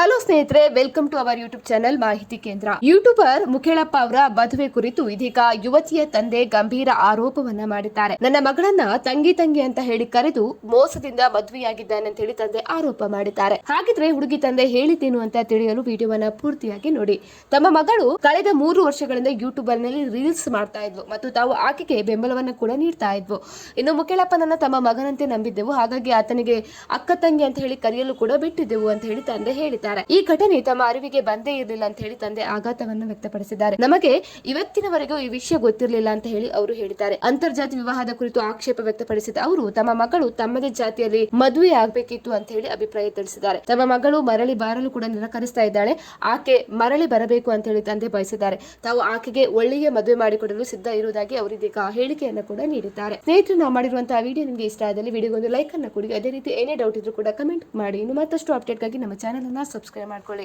Hello ಸ್ನೇಹಿತರೆ, welcome to our YouTube channel Mahiti Kendra. YouTuber ಮುಖೇಳಪ್ಪ ಅವರ ಮದುವೆ ಕುರಿತು ಇದೀಗ ಯುವತಿಯ ತಂದೆ ಗಂಭೀರ ಆರೋಪವನ್ನ ಮಾಡಿದ್ದಾರೆ. ನನ್ನ ಮಗಳನ್ನ ತಂಗಿ ಅಂತ ಹೇಳಿ ಕರೆದು ಮೋಸದಿಂದ ಮದುವೆಯಾಗಿದ್ದಾನೆ ಅಂತ ಹೇಳಿ ತಂದೆ ಆರೋಪ ಮಾಡಿದ್ದಾರೆ. ಹಾಗಿದ್ರೆ ಹುಡುಗಿ ತಂದೆ ಹೇಳಿದ್ದೇನು ಅಂತ ತಿಳಿಯಲು ವಿಡಿಯೋವನ್ನ ಪೂರ್ತಿಯಾಗಿ ನೋಡಿ. ತಮ್ಮ ಮಗಳು ಕಳೆದ 3 ವರ್ಷಗಳಿಂದ ಯೂಟ್ಯೂಬ್ ನಲ್ಲಿ ರೀಲ್ಸ್ ಮಾಡ್ತಾ ಇದ್ವು ಮತ್ತು ತಾವು ಆಕೆಗೆ ಬೆಂಬಲವನ್ನು ಕೂಡ ನೀಡ್ತಾ ಇದ್ವು. ಇನ್ನು ಮುಖೇಳಪ್ಪನನ್ನ ತಮ್ಮ ಮಗನಂತೆ ನಂಬಿದ್ದೆವು, ಹಾಗಾಗಿ ಆತನಿಗೆ ಅಕ್ಕ ತಂಗಿ ಅಂತ ಹೇಳಿ ಕರೆಯಲು ಕೂಡ ಬಿಟ್ಟಿದ್ದೆವು ಅಂತ ಹೇಳಿ ತಂದೆ ಹೇಳಿದ್ದಾರೆ. ಈ ಘಟನೆ ತಮ್ಮ ಅರಿವಿಗೆ ಬಂದೇ ಇರಲಿಲ್ಲ ಅಂತ ಹೇಳಿ ತಂದೆ ಆಘಾತವನ್ನು ವ್ಯಕ್ತಪಡಿಸಿದ್ದಾರೆ. ನಮಗೆ ಇವತ್ತಿನವರೆಗೂ ಈ ವಿಷಯ ಗೊತ್ತಿರಲಿಲ್ಲ ಅಂತ ಹೇಳಿ ಅವರು ಹೇಳಿದ್ದಾರೆ. ಅಂತರ್ಜಾತಿ ವಿವಾಹದ ಕುರಿತು ಆಕ್ಷೇಪ ವ್ಯಕ್ತಪಡಿಸಿದ ಅವರು ತಮ್ಮ ಮಗಳು ತಮ್ಮದೇ ಜಾತಿಯಲ್ಲಿ ಮದುವೆ ಆಗಬೇಕಿತ್ತು ಅಂತ ಹೇಳಿ ಅಭಿಪ್ರಾಯ ತಿಳಿಸಿದ್ದಾರೆ. ತಮ್ಮ ಮಗಳು ಮರಳಿ ಬಾರಲು ಕೂಡ ನಿರಾಕರಿಸ್ತಾ ಇದ್ದಾಳೆ. ಆಕೆ ಮರಳಿ ಬರಬೇಕು ಅಂತ ಹೇಳಿ ತಂದೆ ಬಯಸಿದ್ದಾರೆ. ತಾವು ಆಕೆಗೆ ಒಳ್ಳೆಯ ಮದುವೆ ಮಾಡಿಕೊಡಲು ಸಿದ್ಧ ಇರುವುದಾಗಿ ಅವರು ಇದೀಗ ಹೇಳಿಕೆಯನ್ನು ಕೂಡ ನೀಡಿದ್ದಾರೆ. ಸ್ನೇಹಿತರು, ನಾವು ಮಾಡಿರುವಂತಹ ವಿಡಿಯೋ ನಿಮಗೆ ಇಷ್ಟ ಆದಲ್ಲಿ ವಿಡಿಯೋಗೊಂದು ಲೈಕ್ ಅನ್ನು ಕೊಡಿ. ಅದೇ ರೀತಿ ಏನೇ ಡೌಟ್ ಇದ್ರೂ ಕೂಡ ಕಮೆಂಟ್ ಮಾಡಿ. ಇನ್ನು ಮತ್ತಷ್ಟು ಅಪ್ಡೇಟ್ಗಾಗಿ ನಮ್ಮ ಚಾನೆಲ್ ಅನ್ನ ಸಬ್ಸ್ಕ್ರೈಬ್ ಮಾಡ್ಕೊಳ್ಳಿ.